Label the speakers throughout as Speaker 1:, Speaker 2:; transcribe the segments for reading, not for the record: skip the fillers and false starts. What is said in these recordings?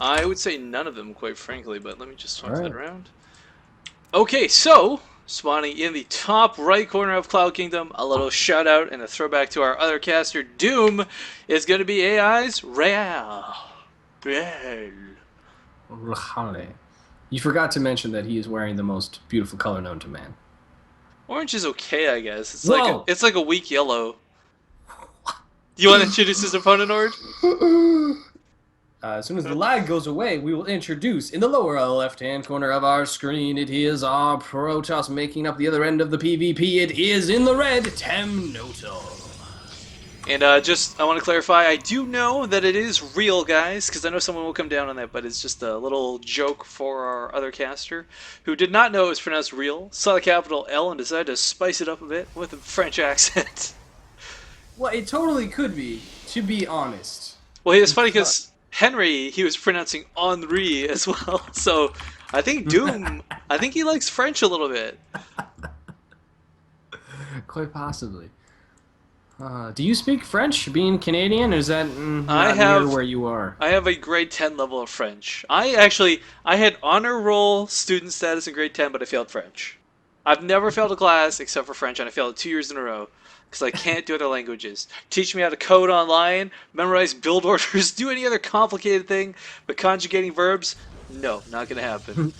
Speaker 1: I would say none of them, quite frankly, but let me just swap that
Speaker 2: Alright.
Speaker 1: around. Okay, so, spawning in the top right corner of Cloud Kingdom, a little shout out and a throwback to our other caster, Doom, is going to be AI's Real. Real.
Speaker 2: You forgot to mention that he is wearing the most beautiful color known to man.
Speaker 1: Orange is okay, I guess.
Speaker 2: Whoa!
Speaker 1: It's like a weak yellow. Do you want to introduce his opponent, Ord?
Speaker 2: As soon as the lag goes away, we will introduce, in the lower left-hand corner of our screen, it is our Protoss making up the other end of the PvP. It is in the red, Temnotal.
Speaker 1: And I want to clarify, I do know that it is real, guys, because I know someone will come down on that, but it's just a little joke for our other caster, who did not know it was pronounced real, saw the capital L, and decided to spice it up a bit with a French accent.
Speaker 2: Well, it totally could be, to be honest.
Speaker 1: Well, it's funny because Henry, he was pronouncing Henri as well, so I think Doom, I think he likes French a little bit.
Speaker 2: Quite possibly. Do you speak French, being Canadian, or is that not near where you are?
Speaker 1: I have a grade 10 level of French. I had honor roll student status in grade 10, but I failed French. I've never failed a class except for French, and I failed it 2 years in a row because I can't do other languages. Teach me how to code online, memorize build orders, do any other complicated thing, but conjugating verbs, no, not going to happen.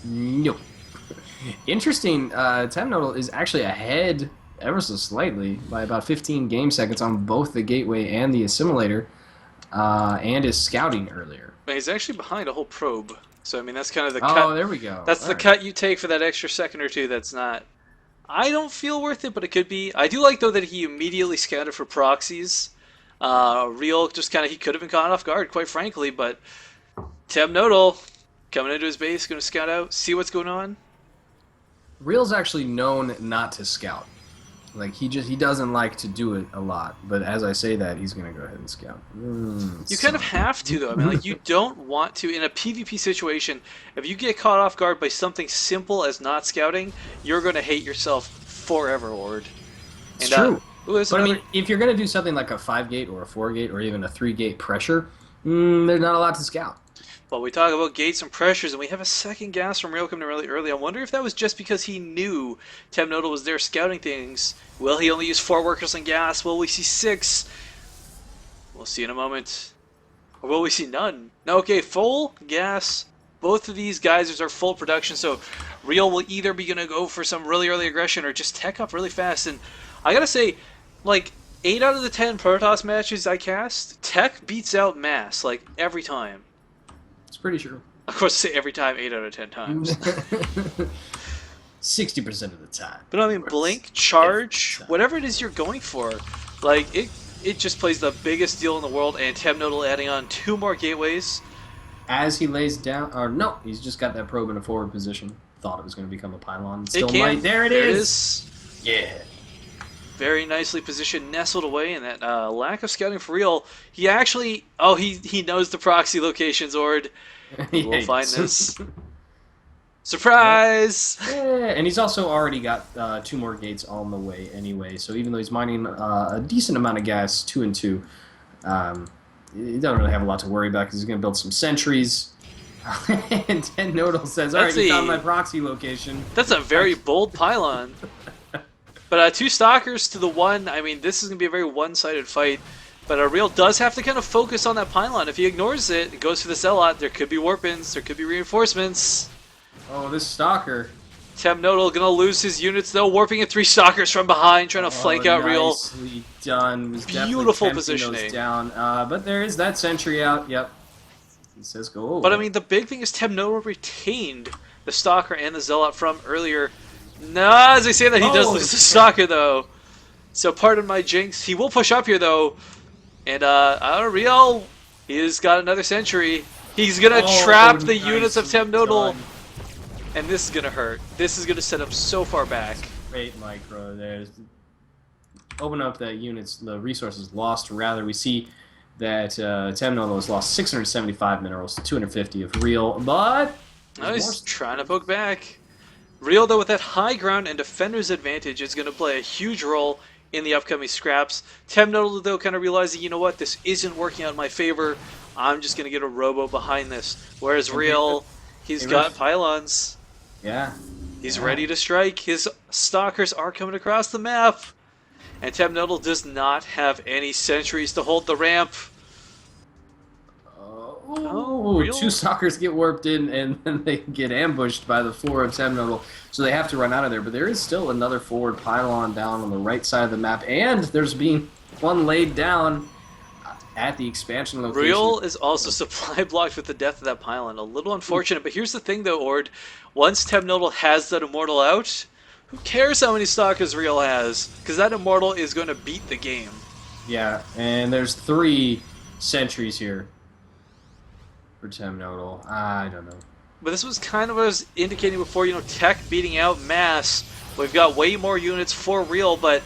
Speaker 2: No. Interesting, Temnotal is actually ahead ever so slightly by about 15 game seconds on both the gateway and the assimilator, and is scouting earlier.
Speaker 1: He's actually behind a whole probe, so I mean that's kind of the cut.
Speaker 2: Oh, there we go.
Speaker 1: That's the cut you take for that extra second or two. That's not. I don't feel worth it, but it could be. I do like though that he immediately scouted for proxies. Real just kind of he could have been caught off guard, quite frankly, but Temnotal coming into his base, going to scout out, see what's going on.
Speaker 2: Real's actually known not to scout. Like he doesn't like to do it a lot, but as I say that, he's gonna go ahead and scout.
Speaker 1: You kind of have to though. I mean, like you don't want to in a PvP situation. If you get caught off guard by something simple as not scouting, you're gonna hate yourself forever, Ord.
Speaker 2: It's true.
Speaker 1: But
Speaker 2: I mean, if you're gonna do something like a 5-gate or a 4-gate or even a 3-gate pressure, there's not a lot to scout.
Speaker 1: Well, we talk about gates and pressures, and we have a second gas from Real coming in really early. I wonder if that was just because he knew Temnotal was there scouting things. Will he only use 4 workers on gas? Will we see 6? We'll see in a moment. Or will we see none? No, okay, full gas. Both of these geysers are full production, so Real will either be going to go for some really early aggression or just tech up really fast. And I gotta say, like, 8 out of the 10 Protoss matches I cast, tech beats out mass, like, every time.
Speaker 2: It's pretty true.
Speaker 1: Of course, say every time, 8 out of 10 times.
Speaker 2: 60% of the time.
Speaker 1: But I mean, blink, charge, whatever it is you're going for, like it just plays the biggest deal in the world. And Temnotal adding on 2 more gateways.
Speaker 2: As he lays down, or no, he's just got that probe in a forward position. Thought it was going to become a pylon. Still might. There it is. Yeah.
Speaker 1: Very nicely positioned, nestled away, and that lack of scouting for Real. He actually, he knows the proxy locations, Ord. We'll find this. Surprise!
Speaker 2: Yeah, and he's also already got 2 more gates on the way anyway. So even though he's mining a decent amount of gas, 2 and 2, he doesn't really have a lot to worry about because he's going to build some sentries. And Temnotal says, "All right, you found my proxy location."
Speaker 1: That's a very bold pylon. But 2 stalkers to the 1, I mean, this is going to be a very one-sided fight. But Real does have to kind of focus on that pylon. If he ignores it, it goes for the Zealot, there could be warp-ins, there could be reinforcements.
Speaker 2: Oh, this stalker.
Speaker 1: Temnotal going to lose his units, though, warping at 3 stalkers from behind, trying to flank out Real.
Speaker 2: Nicely done. Was
Speaker 1: beautiful positioning.
Speaker 2: Those down. But there is that sentry out. Yep. He says go.
Speaker 1: But I mean, the big thing is Temnotal retained the stalker and the Zealot from earlier. No, as I say that, he does lose the stalker, though. So pardon my jinx. He will push up here, though. And Real, he's got another sentry. He's going to trap the units of Temnotal. Done. And this is going to hurt. This is going to set up so far back.
Speaker 2: Great micro. There's open up the units, the resources lost. Rather, we see that Temnotal has lost 675 minerals, 250 of Real, but
Speaker 1: he's trying to poke back. Real, though, with that high ground and defender's advantage, is going to play a huge role in the upcoming scraps. Temnotal, though, kind of realizing, you know what, this isn't working out in my favor. I'm just going to get a robo behind this. Whereas
Speaker 2: And
Speaker 1: Real, he's got pylons.
Speaker 2: Yeah.
Speaker 1: He's ready to strike. His stalkers are coming across the map. And Temnotal does not have any sentries to hold the ramp.
Speaker 2: Oh,
Speaker 1: Real?
Speaker 2: two stalkers get warped in, and then they get ambushed by the 4 of Temnotal, so they have to run out of there. But there is still another forward pylon down on the right side of the map, and there's being one laid down at the expansion location.
Speaker 1: Real is also supply blocked with the death of that pylon. A little unfortunate, but here's the thing though, Ord. Once Temnotal has that Immortal out, who cares how many stalkers Real has? Because that Immortal is going to beat the game.
Speaker 2: Yeah, and there's 3 sentries here for Temnotal. I don't know.
Speaker 1: But this was kind of what I was indicating before, Tech beating out Mass. We've got way more units for Real, but,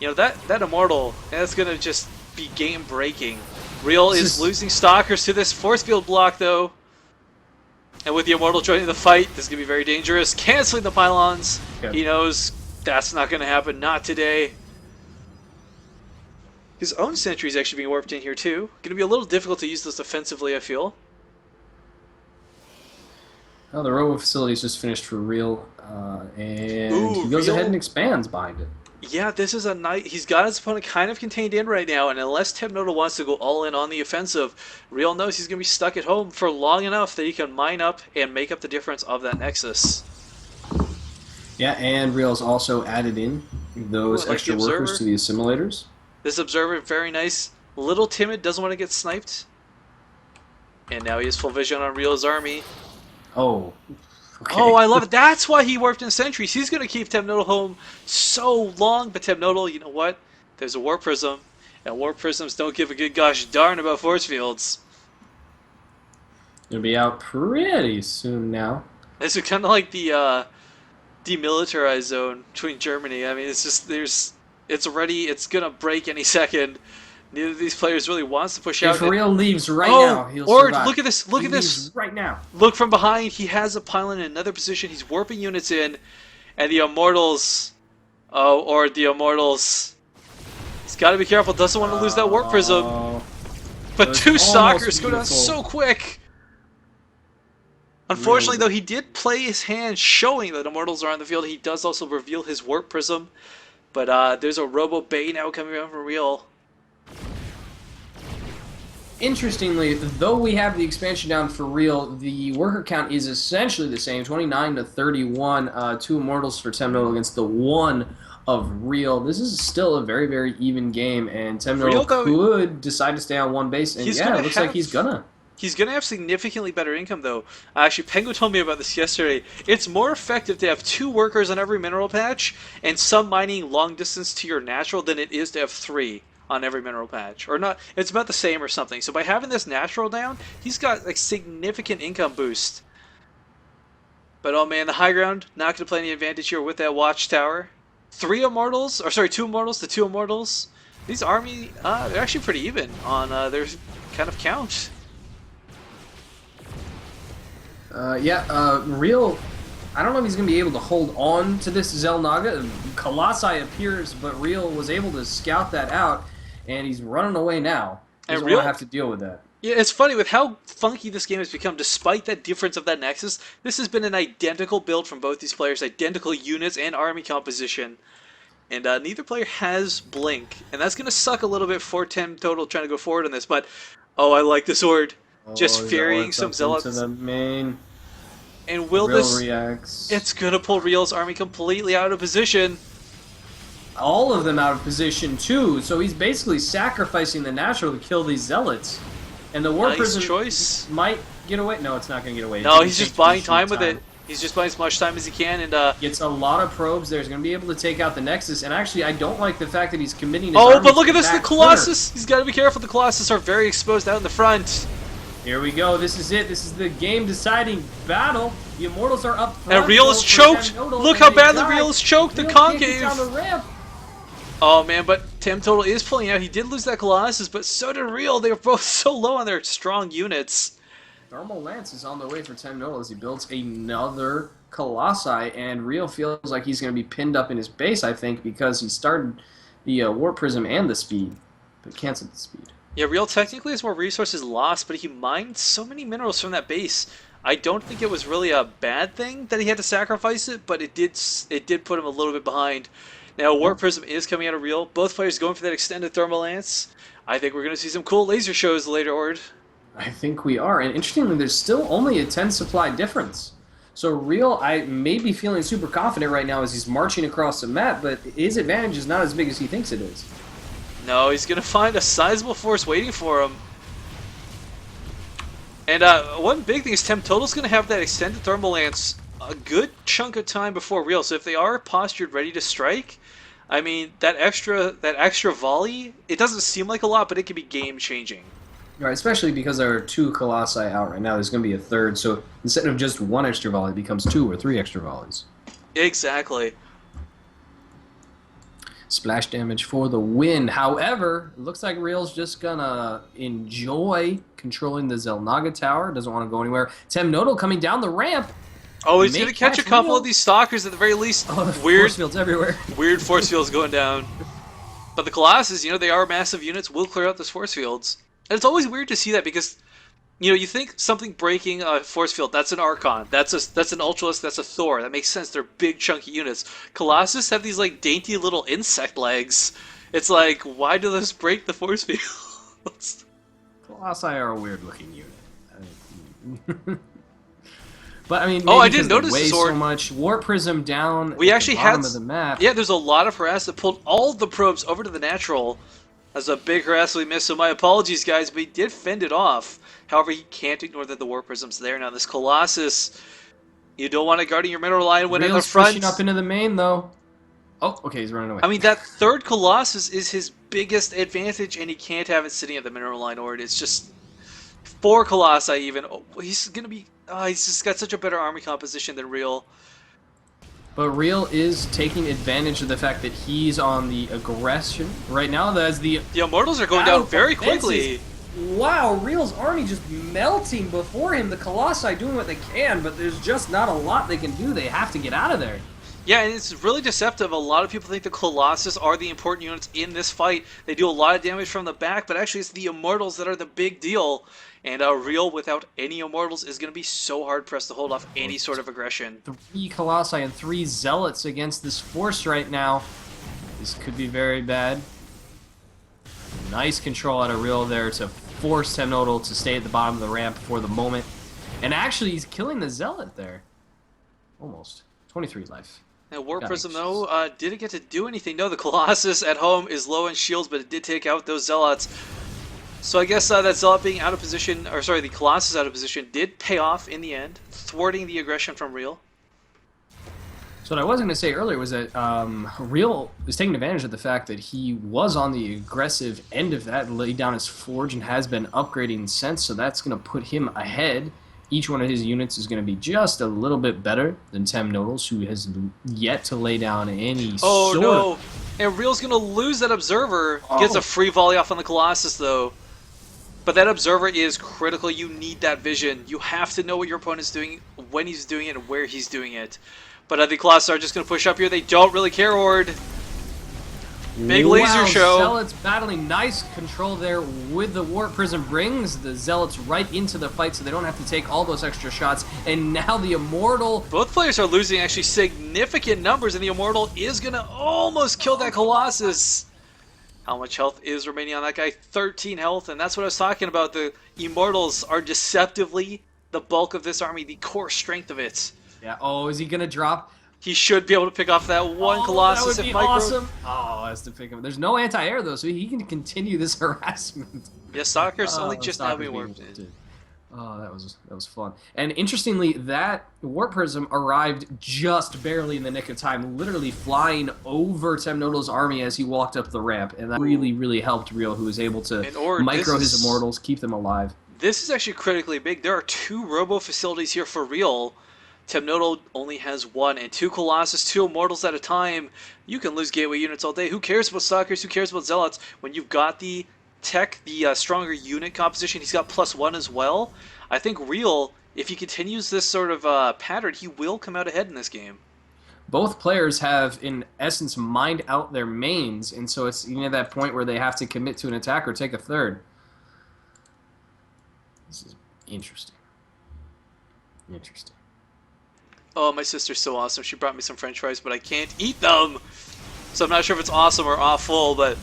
Speaker 1: that Immortal, that's going to just be game-breaking. Real is losing stalkers to this force field block, though. And with the Immortal joining the fight, this is going to be very dangerous. Canceling the pylons. Yep. He knows that's not going to happen. Not today. His own sentry is actually being warped in here, too. Going to be a little difficult to use this defensively, I feel.
Speaker 2: Oh, the robo facility is just finished for Real, and he goes ahead and expands behind it.
Speaker 1: Yeah, this is a night. He's got his opponent kind of contained in right now, and unless Temnotal wants to go all in on the offensive, Real knows he's going to be stuck at home for long enough that he can mine up and make up the difference of that Nexus.
Speaker 2: Yeah, and Real's also added in those extra workers to the assimilators.
Speaker 1: This Observer, very nice. Little timid, doesn't want to get sniped. And now he has full vision on Real's army.
Speaker 2: Oh. Okay.
Speaker 1: Oh, I love it. That's why he warped in sentries. He's going to keep Temnotal home so long. But Temnotal, you know what? There's a Warp Prism. And Warp Prisms don't give a good gosh darn about force fields.
Speaker 2: It'll be out pretty soon now.
Speaker 1: This is kind of like the demilitarized zone between Germany. I mean, it's just, it's ready. It's going to break any second. Neither of these players really wants to push out.
Speaker 2: If Real leaves now, he'll survive.
Speaker 1: Look at this. Look at this.
Speaker 2: Right now.
Speaker 1: Look from behind. He has a pylon in another position. He's warping units in. And the Immortals... Oh, or the Immortals... He's got to be careful. Doesn't want to lose that Warp Prism. But 2 stalkers go down so quick. Unfortunately, though, he did play his hand showing that Immortals are on the field. He does also reveal his Warp Prism. But there's a Robo Bay now coming around for Real.
Speaker 2: Interestingly, though we have the expansion down for Real, the worker count is essentially the same, 29 to 31, 2 Immortals for Temnotal against the 1 of Real. This is still a very, very even game, and Temnotal could decide to stay on 1 base, and yeah, it looks like he's gonna.
Speaker 1: He's going to have significantly better income, though. Actually, Penguin told me about this yesterday. It's more effective to have 2 workers on every mineral patch and some mining long distance to your natural than it is to have 3 on every mineral patch. Or not, it's about the same or something. So by having this natural down, he's got a significant income boost. But oh man, the high ground, not going to play any advantage here with that watchtower. 2 Immortals to 2 Immortals. These army, they're actually pretty even on their kind of count.
Speaker 2: Real, I don't know if he's going to be able to hold on to this Xel'Naga. Colossi appears, but Real was able to scout that out, and he's running away now. He doesn't want to have to deal with that. Yeah,
Speaker 1: it's funny with how funky this game has become. Despite that difference of that Nexus, this has been an identical build from both these players, identical units and army composition. And neither player has Blink, and that's going to suck a little bit for Temnotal trying to go forward on this, but oh, I like this Ord. Just ferrying some Zealots.
Speaker 2: To the main.
Speaker 1: And will
Speaker 2: Real
Speaker 1: this...
Speaker 2: reacts.
Speaker 1: It's going to pull Real's army completely out of position.
Speaker 2: All of them out of position, too. So he's basically sacrificing the natural to kill these Zealots. And the Warp Prism
Speaker 1: choice.
Speaker 2: might get away. No, it's not going to get away.
Speaker 1: No, he's just buying time with it. He's just buying as much time as he can. And
Speaker 2: gets a lot of probes there. He's going to be able to take out the Nexus. And actually, I don't like the fact that he's committing his army
Speaker 1: but look at this, the Colossus.
Speaker 2: Corner.
Speaker 1: He's got to be careful. The Colossus are very exposed out in the front.
Speaker 2: Here we go. This is it. This is the game-deciding battle. The Immortals are up front.
Speaker 1: And Real is choked. Look how badly Real is choked. The Concave.
Speaker 2: Down the ramp.
Speaker 1: Oh man, but Temnotal is pulling out. He did lose that Colossus, but so did Real. They were both so low on their strong units.
Speaker 2: Thermal Lance is on the way for Temnotal as he builds another Colossi, and Real feels like he's going to be pinned up in his base, I think, because he started the Warp Prism and the speed, but canceled the speed.
Speaker 1: Yeah, Real technically has more resources lost, but he mined so many minerals from that base. I don't think it was really a bad thing that he had to sacrifice it, but it did put him a little bit behind. Now, Warp
Speaker 2: Yep.
Speaker 1: Prism is coming out of Real. Both players going for that extended thermal lance. I think we're going to see some cool laser shows later, Ord.
Speaker 2: I think we are. And interestingly, there's still only a 10 supply difference. So Real, I may be feeling super confident right now as he's marching across the map, but his advantage is not as big as he thinks it is.
Speaker 1: No, he's going to find a sizable force waiting for him. And one big thing is Temnotal's going to have that extended thermal lance a good chunk of time before Real. So if they are postured ready to strike, I mean that extra volley, it doesn't seem like a lot, but it can be game changing.
Speaker 2: Right, especially because there are two Colossi out right now. There's going to be a third, so instead of just one extra volley, it becomes two or three extra volleys.
Speaker 1: Exactly.
Speaker 2: Splash damage for the win. However, it looks like Real's just gonna enjoy controlling the Zelnaga tower. Doesn't want to go anywhere. Temnotal coming down the ramp.
Speaker 1: Oh, he's
Speaker 2: May
Speaker 1: going to catch a couple
Speaker 2: Real.
Speaker 1: of these stalkers at the very least.
Speaker 2: Oh, the
Speaker 1: Weird,
Speaker 2: force fields everywhere.
Speaker 1: weird force fields going down. But the Colossus, they are massive units, will clear out those force fields. And it's always weird to see that because, you think something breaking a force field, that's an Archon, that's an Ultralisk, that's a Thor. That makes sense. They're big, chunky units. Colossus have these, like, dainty little insect legs. It's like, why do those break the force fields?
Speaker 2: Colossi are a weird looking unit. But I mean,
Speaker 1: Oh, I
Speaker 2: maybe
Speaker 1: didn't
Speaker 2: because
Speaker 1: notice
Speaker 2: they weigh
Speaker 1: this, Sword.
Speaker 2: so much. Warp Prism down
Speaker 1: We
Speaker 2: at
Speaker 1: actually
Speaker 2: the bottom
Speaker 1: had,
Speaker 2: of the map.
Speaker 1: yeah, there's a lot of harass that pulled all of the probes over to the natural. That's a big harass we missed, so my apologies, guys, but he did fend it off. However, he can't ignore that the War Prism's there. Now, this Colossus, you don't want to guarding your mineral line when in the
Speaker 2: Real's
Speaker 1: front.
Speaker 2: pushing up into the main, though. Oh, okay, he's running away.
Speaker 1: I mean, that third Colossus is his biggest advantage, and he can't have it sitting at the mineral line, or it's just four Colossi even. Oh, he's going to be... he's just got such a better army composition than Real.
Speaker 2: But Real is taking advantage of the fact that he's on the aggression right now. As the
Speaker 1: The Immortals are going down very quickly.
Speaker 2: Wow, Real's army just melting before him. The Colossi doing what they can, but there's just not a lot they can do. They have to get out of there.
Speaker 1: Yeah, and it's really deceptive. A lot of people think the Colossus are the important units in this fight. They do a lot of damage from the back, but actually it's the Immortals that are the big deal. And Real without any Immortals is going to be so hard-pressed to hold off any sort of aggression.
Speaker 2: 3 Colossi and 3 Zealots against this force right now. This could be very bad. Nice control out of Real there to force Temnotal to stay at the bottom of the ramp for the moment. And actually, he's killing the Zealot there. Almost. 23 life.
Speaker 1: Now, War
Speaker 2: Got
Speaker 1: Prism,
Speaker 2: it.
Speaker 1: though, didn't get to do anything. No, the Colossus at home is low in shields, but it did take out those Zealots. So I guess that Zealot being out of position, or sorry, the Colossus out of position, did pay off in the end, thwarting the aggression from Real.
Speaker 2: So what I was going to say earlier was that Real is taking advantage of the fact that he was on the aggressive end of that, laid down his forge, and has been upgrading since, so that's going to put him ahead. Each one of his units is going to be just a little bit better than Temnotal's, who has yet to lay down any
Speaker 1: Oh,
Speaker 2: sort
Speaker 1: no.
Speaker 2: of...
Speaker 1: And Real's going to lose that Observer.
Speaker 2: Oh.
Speaker 1: Gets a free volley off on the Colossus, though. But that Observer is critical. You need that vision. You have to know what your opponent's doing, when he's doing it, and where he's doing it. But the Colossus are just going to push up here. They don't really care, Horde. Big laser show.
Speaker 2: Zealots battling, nice control there with the Warp Prism, brings the Zealots right into the fight so they don't have to take all those extra shots. And now the Immortal...
Speaker 1: Both players are losing actually significant numbers, and the Immortal is going to almost kill that Colossus. How much health is remaining on that guy? 13 health, and that's what I was talking about. The Immortals are deceptively the bulk of this army, the core strength of it.
Speaker 2: Yeah, oh, is he going to drop?
Speaker 1: He should be able to pick off that one Colossus
Speaker 2: that would
Speaker 1: if
Speaker 2: be
Speaker 1: micro.
Speaker 2: awesome. Oh, has to pick him. There's no anti-air, though, so he can continue this harassment.
Speaker 1: Yeah, Stalker's only
Speaker 2: Oh,
Speaker 1: just now being
Speaker 2: Stalker's
Speaker 1: warped
Speaker 2: being
Speaker 1: in.
Speaker 2: Oh, that was fun. And interestingly, that Warp Prism arrived just barely in the nick of time, literally flying over Temnotal's army as he walked up the ramp, and that really, really helped Real, who was able to
Speaker 1: And Ord,
Speaker 2: micro
Speaker 1: this
Speaker 2: his
Speaker 1: is-
Speaker 2: Immortals, keep them alive.
Speaker 1: This is actually critically big. There are 2 Robo facilities here for Real. Temnotal only has 1, and 2 Colossus, 2 Immortals at a time. You can lose gateway units all day. Who cares about Stalkers? Who cares about Zealots? When you've got the tech, the stronger unit composition, he's got +1 as well. I think Real, if he continues this sort of pattern, he will come out ahead in this game.
Speaker 2: Both players have, in essence, mined out their mains, and so it's that point where they have to commit to an attack or take a third. This is interesting. Interesting.
Speaker 1: Oh, my sister's so awesome. She brought me some french fries, but I can't eat them. So I'm not sure if it's awesome or awful, but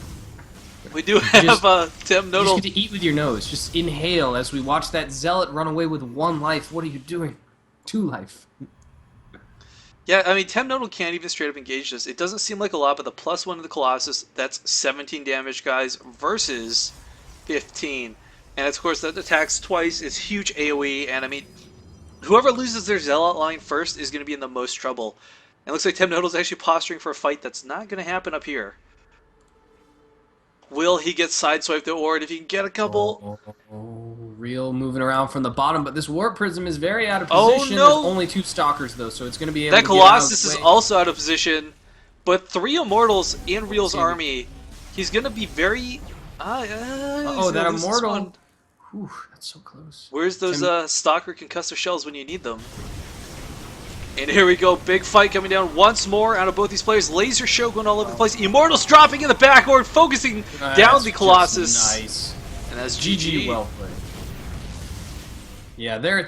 Speaker 1: we do have
Speaker 2: You
Speaker 1: Temnotal.
Speaker 2: just get to eat with your nose. Just inhale as we watch that zealot run away with 1 life. What are you doing? 2 life.
Speaker 1: Yeah, I mean, Temnotal can't even straight up engage this. It doesn't seem like a lot, but the +1 of the Colossus, that's 17 damage, guys, versus 15. And of course, that attacks twice. It's huge AoE, and I mean, whoever loses their Zealot line first is going to be in the most trouble. And it looks like Temnotal's actually posturing for a fight that's not going to happen up here. Will he get sideswiped the Ward if he can get a couple?
Speaker 2: Real moving around from the bottom, but this Warp Prism is very out of
Speaker 1: Oh,
Speaker 2: position.
Speaker 1: no!
Speaker 2: There's only 2 Stalkers, though, so it's going to be able
Speaker 1: That
Speaker 2: to get out of
Speaker 1: Colossus
Speaker 2: the
Speaker 1: is
Speaker 2: way.
Speaker 1: also out of position, but 3 Immortals in Real's
Speaker 2: see.
Speaker 1: army. He's going to be very...
Speaker 2: Oh, that Immortal. Whew, that's so close.
Speaker 1: Where's those Stalker concussor shells when you need them? And here we go, big fight coming down once more out of both these players. Laser show going all over the place. Immortals dropping in the backward, focusing down the Colossus.
Speaker 2: Nice.
Speaker 1: And that's
Speaker 2: GG,
Speaker 1: GG.
Speaker 2: well played. Yeah, they're at the